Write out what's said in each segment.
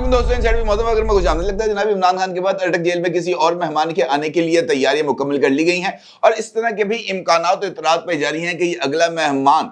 दोस्तों अगर मैं कुछ आने लगता है जनाब इमरान खान के बाद अटक जेल में किसी और मेहमान के आने के लिए तैयारियां मुकम्मल कर ली गई हैं और इस तरह के भी इम्कानात तो इतरात पे जारी हैं कि अगला मेहमान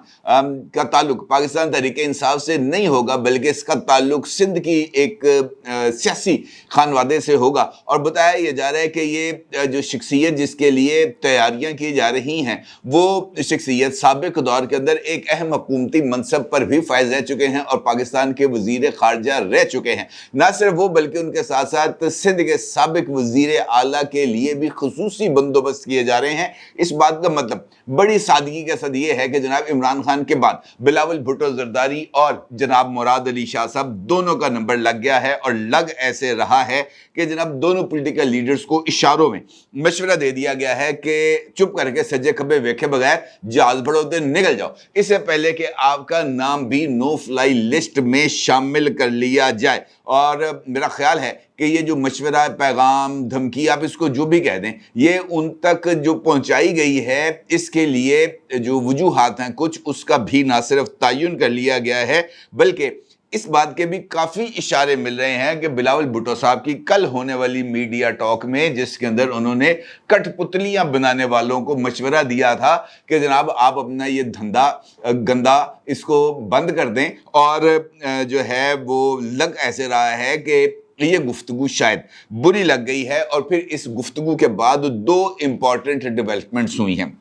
का ताल्लुक पाकिस्तान तहरीक इंसाफ से नहीं होगा बल्कि इसका ताल्लुक सिंध की एक सियासी खानवादे से होगा। और बताया यह जा रहा है कि ये जो शख्सियत जिसके लिए तैयारियां की जा रही हैं वो शख्सियत साबिक दौर के अंदर एक अहम हुकूमती मनसब पर भी फायज रह चुके हैं और पाकिस्तान के वजीर खारजा रह चुके हैं। ना सिर्फ वो बल्कि उनके साथ साथ सिंध के साबिक वजीर आला के लिए भी खुसूसी बंदोबस्त किए जा रहे हैं। इस बात का मतलब बड़ी सादगी के साथ ये है कि जनाब इमरान खान के बाद बिलावल भुट्टो जरदारी और जनाब मुराद अली शाह साहब दोनों का नंबर लग गया है और लग ऐसे रहा है कि जनाब दोनों पॉलिटिकल लीडर्स को इशारों में मशवरा दे दिया गया है कि चुप करके सज्जे खब्बे वेखे बगैर जहाज भरोते निकल जाओ, इससे पहले कि आपका नाम भी नो फ्लाई लिस्ट में शामिल कर लिया जाए। और मेरा ख्याल है कि ये जो मशवरा, पैगाम, धमकी, आप इसको जो भी कह दें, ये उन तक जो पहुंचाई गई है इसके लिए जो वजूहात हैं कुछ उसका भी ना सिर्फ तयन कर लिया गया है बल्कि इस बात के भी काफ़ी इशारे मिल रहे हैं कि बिलावल भुट्टो साहब की कल होने वाली मीडिया टॉक में जिसके अंदर उन्होंने कठपुतलियां बनाने वालों को मशवरा दिया था कि जनाब आप अपना ये धंधा गंदा इसको बंद कर दें, और जो है वो लग ऐसे रहा है कि ये गुफ्तगू शायद बुरी लग गई है। और फिर इस गुफ्तगू के बाद दो इंपॉर्टेंट डेवलपमेंट्स हुई हैं।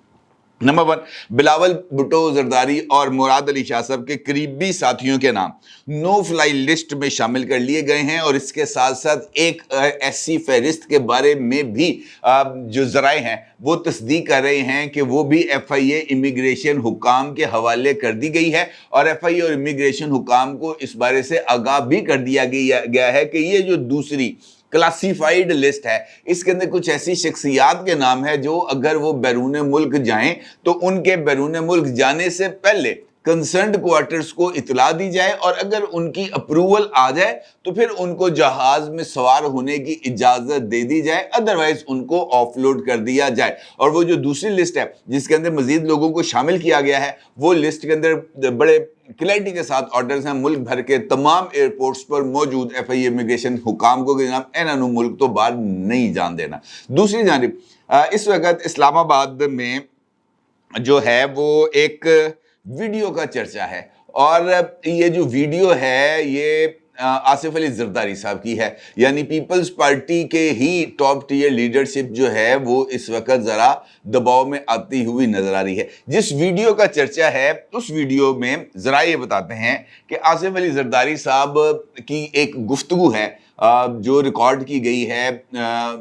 नंबर वन, बिलावल भुट्टो जरदारी और मुराद अली शाह साहब के करीबी साथियों के नाम नो फ्लाई लिस्ट में शामिल कर लिए गए हैं और इसके साथ साथ एक ऐसी फहरिस्त के बारे में भी जो जराए हैं वो तस्दीक कर रहे हैं कि वो भी FIA इमिग्रेशन हुकाम के हवाले कर दी गई है और FIA और इमिग्रेशन हुकाम को इस बारे से आगाह भी कर दिया गया है कि ये जो दूसरी क्लासिफाइड लिस्ट है इसके अंदर कुछ ऐसी शख्सियात के नाम है जो अगर वो बैरून मुल्क जाएं तो उनके बैरून मुल्क जाने से पहले कंसर्न्ड क्वार्टर्स को इतला दी जाए और अगर उनकी अप्रूवल आ जाए तो फिर उनको जहाज में सवार होने की इजाजत दे दी जाए, अदरवाइज उनको ऑफलोड कर दिया जाए। और वो जो दूसरी लिस्ट है जिसके अंदर मजीद लोगों को शामिल किया गया है वो लिस्ट के अंदर बड़े क्लैरिटी के साथ ऑर्डर्स हैं मुल्क भर के तमाम एयरपोर्ट्स पर मौजूद FIA इमिग्रेशन हुकाम को कि जनाब एनानु मुल्क तो बाहर नहीं जान देना। दूसरी जानिब इस वक्त इस्लामाबाद में जो है वो एक वीडियो का चर्चा है और ये जो वीडियो है ये आसिफ अली जरदारी साहब की है, यानी पीपल्स पार्टी के ही टॉप टीयर लीडरशिप जो है वो इस वक्त ज़रा दबाव में आती हुई नजर आ रही है। जिस वीडियो का चर्चा है उस वीडियो में ज़रा ये बताते हैं कि आसिफ अली जरदारी साहब की एक गुफ्तगू है जो रिकॉर्ड की गई है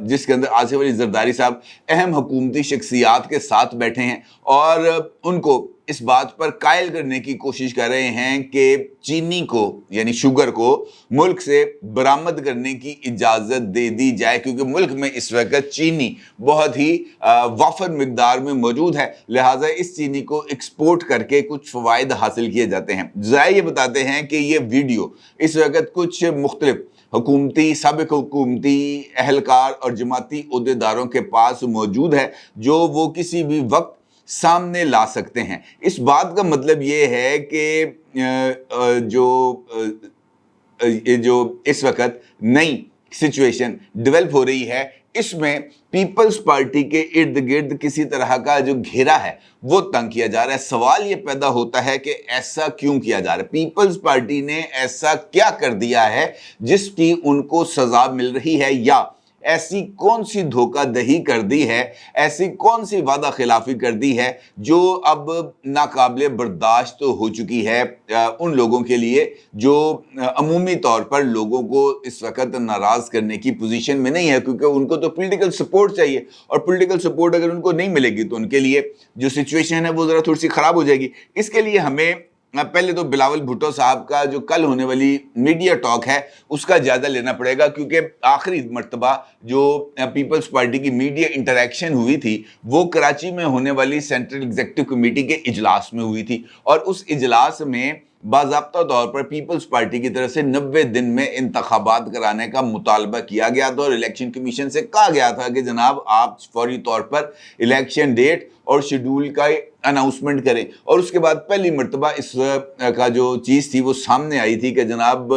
जिसके अंदर आसिफ अली जरदारी साहब अहम हुकूमती शख्सियात के साथ बैठे हैं और उनको इस बात पर कायल करने की कोशिश कर रहे हैं कि चीनी को यानी शुगर को मुल्क से बरामद करने की इजाज़त दे दी जाए क्योंकि मुल्क में इस वक्त चीनी बहुत ही वाफर मिकदार में मौजूद है, लिहाजा इस चीनी को एक्सपोर्ट करके कुछ फ़वाइद हासिल किए जाते हैं। ज़रा ये बताते हैं कि ये वीडियो इस वक्त कुछ मुख्तलिफ हुकूमती साबिक हुकूमती अहलकार और जमाती उहदेदारों के पास मौजूद है जो वो किसी भी वक्त सामने ला सकते हैं। इस बात का मतलब ये है कि जो इस वक्त नई सिचुएशन डेवलप हो रही है इसमें पीपल्स पार्टी के इर्द गिर्द किसी तरह का जो घेरा है वो तंग किया जा रहा है। सवाल ये पैदा होता है कि ऐसा क्यों किया जा रहा है, पीपल्स पार्टी ने ऐसा क्या कर दिया है जिसकी उनको सजा मिल रही है, या ऐसी कौन सी धोखाधड़ी कर दी है, ऐसी कौन सी वादा खिलाफी कर दी है जो अब नाकाबिले बर्दाश्त तो हो चुकी है उन लोगों के लिए जो अमूमी तौर पर लोगों को इस वक्त नाराज़ करने की पोजीशन में नहीं है क्योंकि उनको तो पॉलिटिकल सपोर्ट चाहिए और पॉलिटिकल सपोर्ट अगर उनको नहीं मिलेगी तो उनके लिए जो सिचुएशन है वो ज़रा थोड़ी सी ख़राब हो जाएगी। इसके लिए हमें पहले तो बिलावल भुट्टो साहब का जो कल होने वाली मीडिया टॉक है उसका जायजा लेना पड़ेगा क्योंकि आखिरी मर्तबा जो पीपल्स पार्टी की मीडिया इंटरेक्शन हुई थी वो कराची में होने वाली सेंट्रल एग्जीक्यूटिव कमेटी के इजलास में हुई थी और उस इजलास में बाज़ाब्ता तौर पर पीपल्स पार्टी की तरफ से 90 दिन में इंतखाबात कराने का मुतालबा किया गया था और इलेक्शन कमीशन से कहा गया था कि जनाब आप फौरी तौर पर इलेक्शन डेट اور शेड्यूल का अनाउंसमेंट करें। और उसके बाद पहली मर्तबा इस का जो चीज़ थी वो सामने आई थी कि जनाब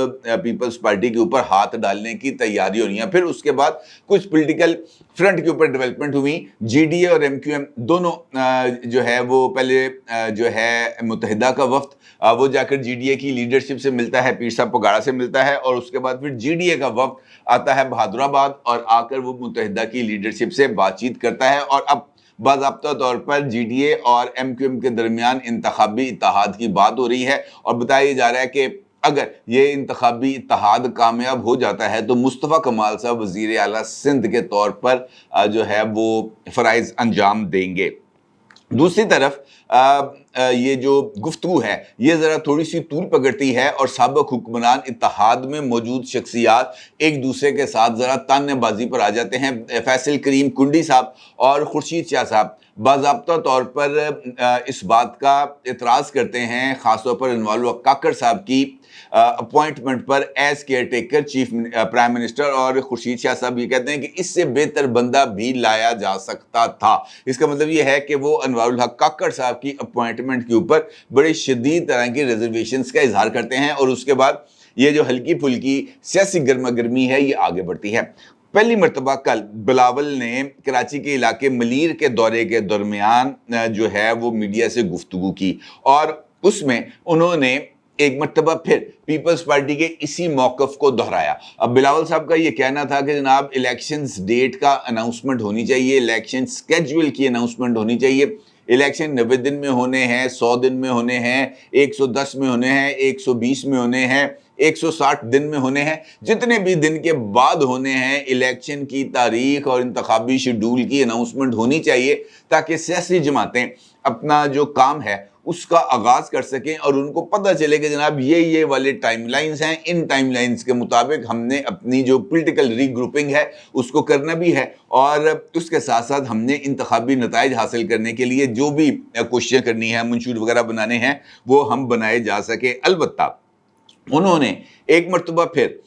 पीपल्स पार्टी के ऊपर हाथ डालने की तैयारी हो रही है। फिर उसके बाद कुछ पॉलिटिकल फ्रंट के ऊपर डेवलपमेंट हुई। जीडीए और एमक्यूएम दोनों जो है वो पहले जो है मुत्तहिदा का वफ्द वो जाकर जीडीए की लीडरशिप से मिलता है, पीर साहब पगाड़ा से मिलता है, और उसके बाद फिर जीडीए का वफ्द आता है बहादुराबाद और आकर वो मुत्तहिदा की लीडरशिप से बातचीत करता है। और अब बाज़ाब्ता तौर पर जीडीए और एमक्यूएम के दरमियान इंतखाबी इत्तेहाद की बात हो रही है और बताया जा रहा है कि अगर ये इंतखाबी इत्तेहाद कामयाब हो जाता है तो मुस्तफ़ा कमाल साहब वज़ीर आला सिंध के तौर पर जो है वो फ़राइज़ अंजाम देंगे। दूसरी तरफ ये जो गुफ्तगू है ये ज़रा थोड़ी सी तूल पकड़ती है और साबिक़ हुक्मरान इत्तेहाद में मौजूद शख्सियात एक दूसरे के साथ ज़रा तानेबाजी पर आ जाते हैं। फैसल करीम कुंडी साहब और खुर्शीद शाह साहब बाज़ाब्ता तौर पर इस बात का एतराज़ करते हैं, ख़ासतौर पर अनवर काकड़ साहब की अपॉइंटमेंट पर as care taker chief prime minister, और खुर्शीद शाह साहब ये कहते हैं कि इससे बेहतर बंदा भी लाया जा सकता था। इसका मतलब ये है कि वो अनवर काकड़ साहब की अपॉइंटमेंट के ऊपर बड़े शदीद तरह की रिजर्वेशंस का इजहार करते हैं और उसके बाद ये जो हल्की फुल्की सियासी गर्मा गर्मी है ये आगे बढ़ती है। पहली मरतबा कल बिलावल ने कराची के इलाके मलीर के दौरे के दरमियान जो है वो मीडिया से गुफ्तगू की और उसमें उन्होंने एक मरतबा फिर पीपल्स पार्टी के इसी मौक़िफ़ को दोहराया। अब बिलावल साहब का ये कहना था कि जनाब इलेक्शंस डेट का अनाउंसमेंट होनी चाहिए, इलेक्शन स्केड्यूल की अनाउंसमेंट होनी चाहिए। इलेक्शन 90 दिन में होने हैं, 100 दिन में होने हैं, 110 में होने हैं, 120 में होने हैं, 160 दिन में होने हैं, जितने भी दिन के बाद होने हैं इलेक्शन की तारीख और इंतखाबी शेड्यूल की अनाउंसमेंट होनी चाहिए ताकि सियासी जमातें अपना जो काम है उसका आगाज़ कर सकें और उनको पता चले कि जनाब ये वाले टाइमलाइंस हैं, इन टाइमलाइंस के मुताबिक हमने अपनी जो पॉलिटिकल रीग्रुपिंग है उसको करना भी है और उसके साथ साथ हमने इंतखाबी नताइज हासिल करने के लिए जो भी कोशिशें करनी है, मंशूर वगैरह बनाने हैं, वो हम बनाए जा सके। अलबत्ता उन्होंने एक मरतबा फिर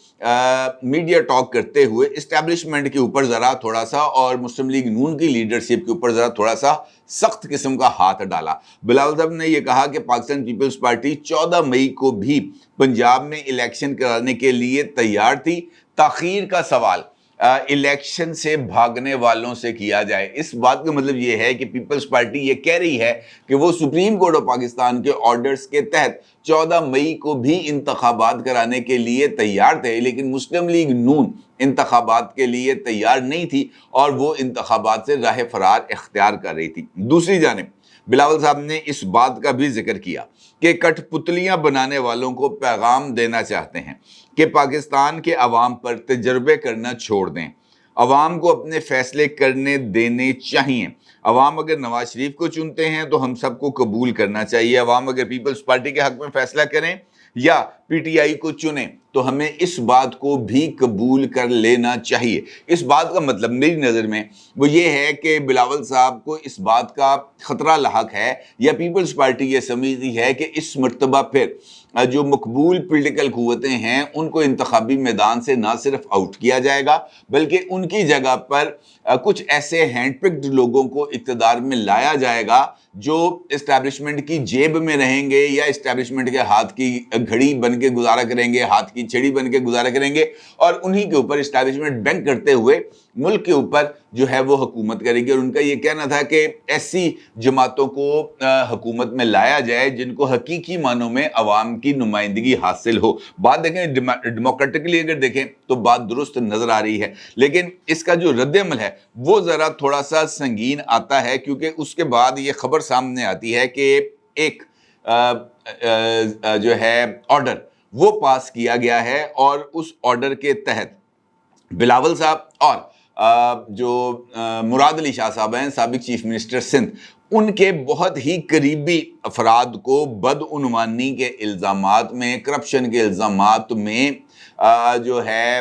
मीडिया टॉक करते हुए इस्टेब्लिशमेंट के ऊपर ज़रा थोड़ा सा और मुस्लिम लीग नून की लीडरशिप के ऊपर ज़रा थोड़ा सा सख्त किस्म का हाथ डाला। बिलावल साहब ने यह कहा कि पाकिस्तान पीपल्स पार्टी 14 मई को भी पंजाब में इलेक्शन कराने के लिए तैयार थी। ताख़ीर का सवाल इलेक्शन से भागने वालों से किया जाए। इस बात का मतलब ये है कि पीपल्स पार्टी ये कह रही है कि वो सुप्रीम कोर्ट ऑफ पाकिस्तान के ऑर्डर्स के तहत 14 मई को भी इंतखाबात कराने के लिए तैयार थे, लेकिन मुस्लिम लीग नून इंतखाबात के लिए तैयार नहीं थी और वो इंतखाबात से राह फरार इख्तियार कर रही थी। दूसरी जानिब बिलावल साहब ने इस बात का भी जिक्र किया कि कठपुतलियां बनाने वालों को पैगाम देना चाहते हैं कि पाकिस्तान के अवाम पर तजर्बे करना छोड़ दें, अवाम को अपने फैसले करने देने चाहिए। अवाम अगर नवाज शरीफ को चुनते हैं तो हम सबको कबूल करना चाहिए। अवाम अगर पीपल्स पार्टी के हक में फैसला करें या पीटीआई को चुने तो हमें इस बात को भी कबूल कर लेना चाहिए। इस बात का मतलब मेरी नज़र में वो ये है कि बिलावल साहब को इस बात का ख़तरा लाहक है या पीपल्स पार्टी ये समझती है कि इस मरतबा फिर जो मकबूल पॉलिटिकल क़ुव्वतें हैं उनको इंतखाबी मैदान से ना सिर्फ आउट किया जाएगा बल्कि उनकी जगह पर कुछ ऐसे हैंडपिक्ड लोगों को इक़्तिदार में लाया जाएगा जो इस्टेब्लिशमेंट की जेब में रहेंगे या इस्टेब्लिशमेंट के हाथ की घड़ी बन के गुजारा करेंगे, हाथ की छड़ी बन के गुजारा करेंगे और उन्हीं के ऊपर इस्टेब्लिशमेंट बैंक करते हुए मुल्क के ऊपर जो है वो हुकूमत करेगी। और उनका ये कहना था कि ऐसी जमातों को हुकूमत में लाया जाए जिनको हकीकी मानों में अवाम की नुमाइंदगी हासिल हो। बात देखें डेमोक्रेटिकली अगर देखें तो बात दुरुस्त नज़र आ रही है, लेकिन इसका जो रद्द-ए-अमल है वो ज़रा थोड़ा सा संगीन आता है क्योंकि उसके बाद ये खबर सामने आती है कि एक जो है ऑर्डर वो पास किया गया है और उस ऑर्डर के तहत बिलावल साहब और जो मुराद अली शाह साहब हैं साबिक चीफ मिनिस्टर सिंध, उनके बहुत ही करीबी अफराद को बदउनवानी के इल्ज़ामात में, करप्शन के इल्ज़ामात में जो है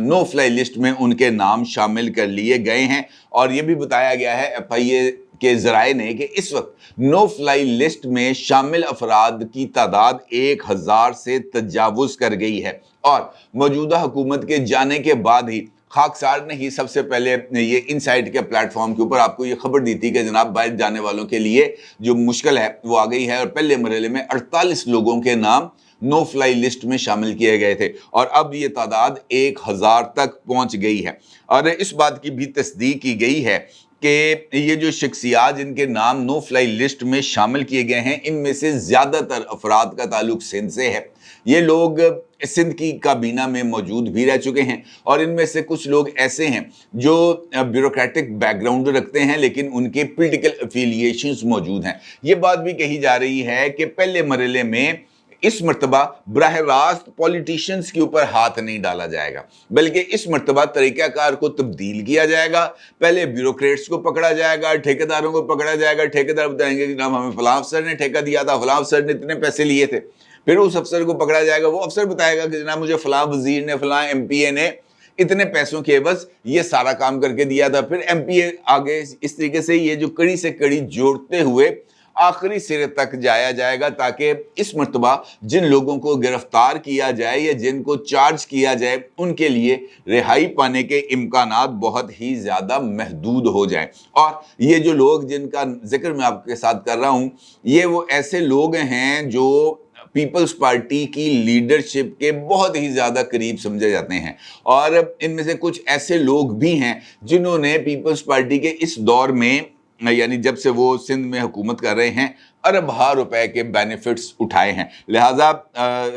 नो फ्लाई लिस्ट में उनके नाम शामिल कर लिए गए हैं। और ये भी बताया गया है FIA के ज़राए ने कि इस वक्त नो फ्लाई लिस्ट में शामिल अफराद की तादाद 1000 से तजावुज़ कर गई है और मौजूदा हुकूमत के जाने के बाद ही खाकसार ने ही सबसे पहले ये इनसाइट के प्लेटफॉर्म के ऊपर आपको ये खबर दी थी कि जनाब बाहर जाने वालों के लिए जो मुश्किल है वो आ गई है, और पहले मरहले में 48 लोगों के नाम नो फ्लाई लिस्ट में शामिल किए गए थे और अब ये तादाद 1000 तक पहुंच गई है। और इस बात की भी तस्दीक की गई है कि ये जो शख्सियात जिनके नाम नो फ्लाई लिस्ट में शामिल किए गए हैं, इनमें से ज़्यादातर अफराद का ताल्लुक सिंध से है। ये लोग सिंध की काबीना में मौजूद भी रह चुके हैं और इनमें से कुछ लोग ऐसे हैं जो ब्यूरोक्रेटिक बैकग्राउंड रखते हैं लेकिन उनके पॉलिटिकल एफिलिएशंस मौजूद हैं। ये बात भी कही जा रही है कि पहले मरहले में इस मर्तबा बराह रास्त पॉलिटिशियंस के ऊपर हाथ नहीं डाला जाएगा, बल्कि इस मर्तबा तरीक़ाकार को तब्दील किया जाएगा। पहले ब्यूरोक्रेट्स को पकड़ा जाएगा, ठेकेदारों को पकड़ा जाएगा। ठेकेदार बताएंगे कि जनाब हमें फलां अफसर ने ठेका दिया था, फलां अफसर ने इतने पैसे लिए थे। फिर उस अफसर को पकड़ा जाएगा, वो अफसर बताएगा कि जनाब मुझे फलां वजीर ने, फलां MPA ने इतने पैसों के एवज ये सारा काम करके दिया था। फिर MPA आगे इस तरीके से ये जो कड़ी से कड़ी जोड़ते हुए आखिरी सिरे तक जाया जाएगा, ताकि इस मर्तबा जिन लोगों को गिरफ्तार किया जाए या जिनको चार्ज किया जाए उनके लिए रिहाई पाने के इम्कानात बहुत ही ज़्यादा महदूद हो जाएं। और ये जो लोग जिनका जिक्र मैं आपके साथ कर रहा हूँ, ये वो ऐसे लोग हैं जो पीपल्स पार्टी की लीडरशिप के बहुत ही ज़्यादा करीब समझे जाते हैं, और इनमें से कुछ ऐसे लोग भी हैं जिन्होंने पीपल्स पार्टी के इस दौर में, यानी जब से वो सिंध में हुकूमत कर रहे हैं, अरबों रुपए के बेनिफिट्स उठाए हैं। लिहाजा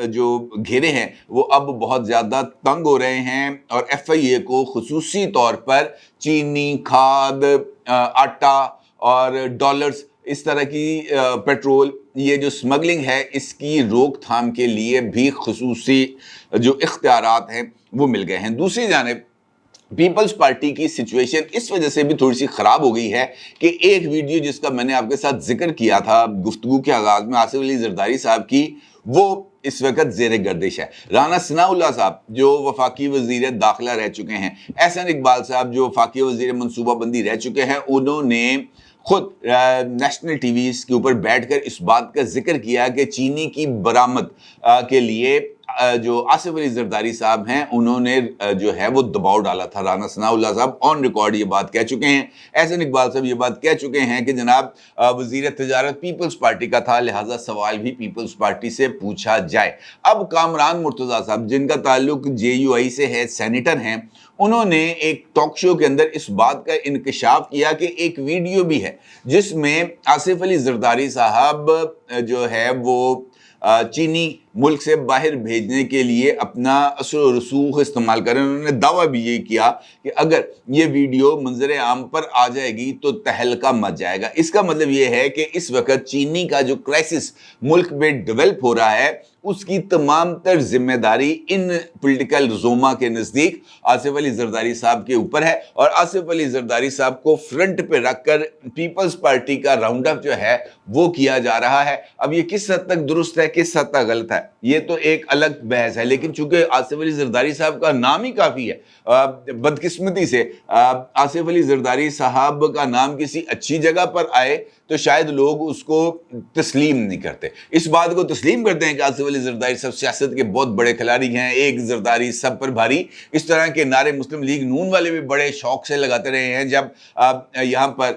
जो घेरे हैं वो अब बहुत ज़्यादा तंग हो रहे हैं और FIA को खुसूसी तौर पर चीनी, खाद, आटा और डॉलर्स, इस तरह की पेट्रोल, ये जो स्मगलिंग है इसकी रोकथाम के लिए भी खुसूसी जो इख्तियारात हैं वो मिल गए हैं। दूसरी जानिब पीपल्स पार्टी की सिचुएशन इस वजह से भी थोड़ी सी ख़राब हो गई है कि एक वीडियो जिसका मैंने आपके साथ जिक्र किया था गुफ्तगू के आगाज़ में, आसिफ अली जरदारी साहब की, वो इस वक्त ज़ेर गर्दिश है। राना सनाउल्लाह साहब जो वफाकी वज़ीर दाखिला रह चुके हैं, एहसन इकबाल साहब जो वफाकी वज़ीर मनसूबाबंदी रह चुके हैं, उन्होंने खुद नेशनल टीवीज़ के ऊपर बैठकर इस बात का जिक्र किया कि चीनी की बरामद के लिए जो आसिफ अली जरदारी साहब हैं उन्होंने जो है वो दबाव डाला था। राना सनाउल्लाह साहब ऑन रिकॉर्ड ये बात कह चुके हैं। एहसन इकबाल साहब ये बात कह चुके हैं कि जनाब वज़ीर तिजारत पीपल्स पार्टी का था, लिहाजा सवाल भी पीपल्स पार्टी से पूछा जाए। अब कामरान मुर्तज़ा साहब जिनका ताल्लुक JUI से है, सेनेटर हैं, उन्होंने एक टॉक शो के अंदर इस बात का इंकशाफ किया कि एक वीडियो भी है जिसमें आसिफ अली जरदारी साहब जो है वो चीनी मुल्क से बाहर भेजने के लिए अपना असर व रसूख इस्तेमाल करें। उन्होंने दावा भी ये किया कि अगर ये वीडियो मंजर आम पर आ जाएगी तो तहलका मच जाएगा। इसका मतलब ये है कि इस वक्त चीनी का जो क्राइसिस मुल्क में डेवलप हो रहा है उसकी तमाम तर जिम्मेदारी इन पॉलिटिकल जोमा के नज़दीक आसिफ अली जरदारी साहब के ऊपर है, और आसिफ अली जरदारी साहब को फ्रंट पे रखकर पीपल्स पार्टी का राउंड अप जो है वो किया जा रहा है। अब ये किस हद तक दुरुस्त है, किस हद तक गलत है, ये तो एक अलग बहस है, लेकिन चूंकि आसिफ अली जरदारी साहब का नाम ही काफ़ी है, बदकिस्मती से आसिफ अली जरदारी साहब का नाम किसी अच्छी जगह पर आए तो शायद लोग उसको तस्लीम नहीं करते। इस बात को तस्लीम करते हैं कि आसिफ अली जरदारी साहब सियासत के बहुत बड़े खिलाड़ी हैं, एक जरदारी सब पर भारी, इस तरह के नारे मुस्लिम लीग नून वाले भी बड़े शौक से लगाते रहे हैं। जब यहाँ पर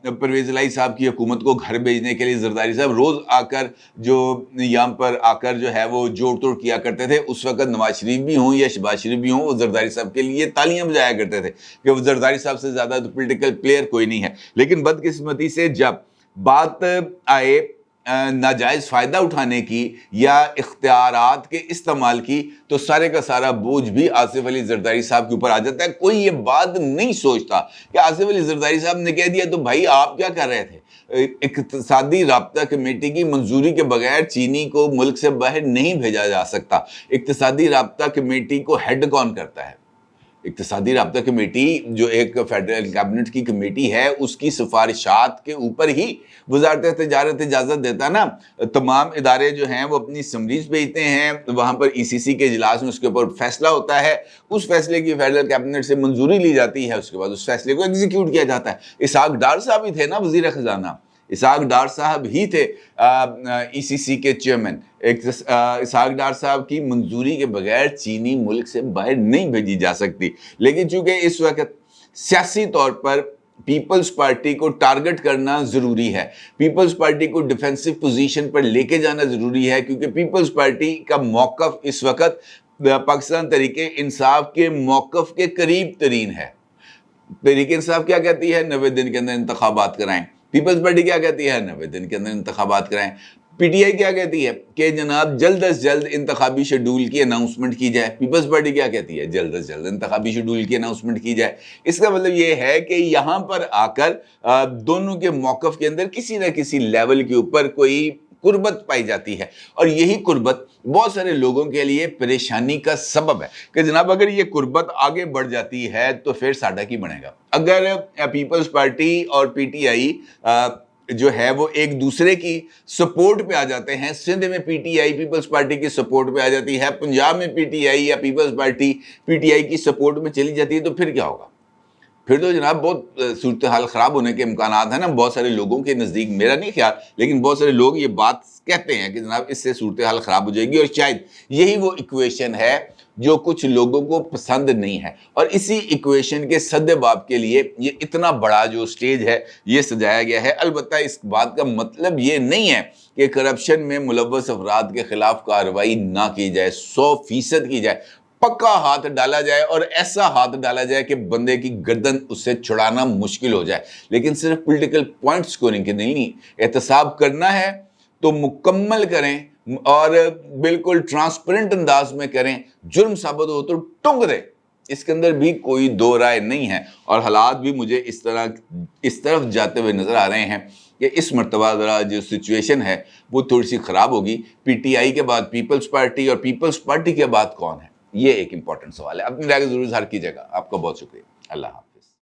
परवेज़ इलाही साहब की हुकूमत को घर भेजने के लिए जरदारी साहब रोज़ आकर जो यहाँ पर आकर जो है वो जोड़ तोड़ किया करते थे, उस वक्त नवाज शरीफ भी हों या शहबाज शरीफ भी हों, वो जरदारी साहब के लिए तालियां बजाया करते थे कि वो जरदारी साहब से ज़्यादा तो पॉलिटिकल प्लेयर कोई नहीं है। लेकिन बदकिस्मती से जब बात आए नाजायज़ फ़ायदा उठाने की या इख्तियारात के इस्तेमाल की तो सारे का सारा बोझ भी आसिफ अली जरदारी साहब के ऊपर आ जाता है। कोई ये बात नहीं सोचता कि आसिफ अली जरदारी साहब ने कह दिया तो भाई आप क्या कर रहे थे। इक्तिसादी राब्ता कमेटी की मंजूरी के बगैर चीनी को मुल्क से बाहर नहीं भेजा जा सकता। इक्तिसादी राब्ता कमेटी को हेड कौन करता है? इक्तिसादी राब्ता कमेटी जो एक फेडरल कैबिनेट की कमेटी है उसकी सिफारिशात के ऊपर ही वज़ारत तिजारत इजाज़त देता ना। तमाम इदारे जो हैं वो अपनी समरीज भेजते हैं, वहाँ पर ECC के इजलास में उसके ऊपर फैसला होता है, उस फैसले की फेडरल कैबिनेट से मंजूरी ली जाती है, उसके बाद उस फैसले को एग्जीक्यूट किया जाता है। इसहाक डार साहब ही थे ना वज़ीर ख़जाना, اسحاق ڈار صاحب ہی تھے ECC کے چیئرمین. اسحاق ڈار صاحب کی منظوری کے بغیر چینی ملک سے باہر نہیں بھیجی جا سکتی. لیکن چونکہ اس وقت سیاسی طور پر پیپلز پارٹی کو ٹارگٹ کرنا ضروری ہے, پیپلز پارٹی کو ڈیفینسو پوزیشن پر لے کے جانا ضروری ہے, کیونکہ پیپلز پارٹی کا موقف اس وقت پاکستان تحریک انصاف کے موقف کے قریب ترین ہے. تحریک انصاف کیا کہتی ہے؟ 90 دن کے اندر انتخابات کرائیں. پیپلز پارٹی کیا کہتی ہے؟ 90 دن کے اندر انتخابات کرائیں. پی ٹی آئی کیا کہتی ہے کہ جناب جلد از جلد انتخابی شیڈول کی اناؤنسمنٹ کی جائے. پیپلز پارٹی کیا کہتی ہے؟ جلد از جلد انتخابی شیڈول کی اناؤنسمنٹ کی جائے. اس کا مطلب یہ ہے کہ یہاں پر آ کر دونوں کے موقف کے اندر کسی نہ کسی لیول کے اوپر کوئی قربت پائی جاتی ہے, اور یہی قربت بہت سارے لوگوں کے لیے پریشانی کا سبب ہے کہ جناب اگر یہ قربت آگے بڑھ جاتی ہے تو پھر ساڈا کی بنے گا. اگر پیپلز پارٹی اور پی ٹی آئی جو ہے وہ ایک دوسرے کی سپورٹ پہ آ جاتے ہیں, سندھ میں P T I Peoples Party کی سپورٹ پہ آ جاتی ہے, پنجاب میں پی ٹی آئی یا Peoples Party P T I کی سپورٹ میں چلی جاتی ہے, تو پھر کیا ہوگا؟ پھر تو جناب بہت صورتحال خراب ہونے کے امکانات ہیں نا. بہت سارے لوگوں کے نزدیک, میرا نہیں خیال, لیکن بہت سارے لوگ یہ بات کہتے ہیں کہ جناب اس سے صورتحال خراب ہو جائے گی, اور شاید یہی وہ ایکویشن ہے جو کچھ لوگوں کو پسند نہیں ہے, اور اسی ایکویشن کے سد باب کے لیے یہ اتنا بڑا جو سٹیج ہے یہ سجایا گیا ہے. البتہ اس بات کا مطلب یہ نہیں ہے کہ کرپشن میں ملوث افراد کے خلاف کارروائی نہ کی جائے, 100% کی جائے, پکا ہاتھ ڈالا جائے, اور ایسا ہاتھ ڈالا جائے کہ بندے کی گردن اس سے چھڑانا مشکل ہو جائے. لیکن صرف پولیٹیکل پوائنٹ سکورنگ کے نہیں, احتساب کرنا ہے تو مکمل کریں اور بالکل ٹرانسپیرنٹ انداز میں کریں. جرم ثابت ہو تو ٹونگ دیں, اس کے اندر بھی کوئی دو رائے نہیں ہے. اور حالات بھی مجھے اس طرف جاتے ہوئے نظر آ رہے ہیں کہ اس مرتبہ ذرا جو سچویشن ہے وہ تھوڑی سی خراب ہوگی. پی ٹی آئی کے بعد پیپلز پارٹی, اور پیپلز پارٹی کے بعد کون ہے, یہ ایک امپورٹنٹ سوال ہے. اپنی رائے ضرور اظہار کیجیے گا. آپ کا بہت شکریہ. اللہ حافظ.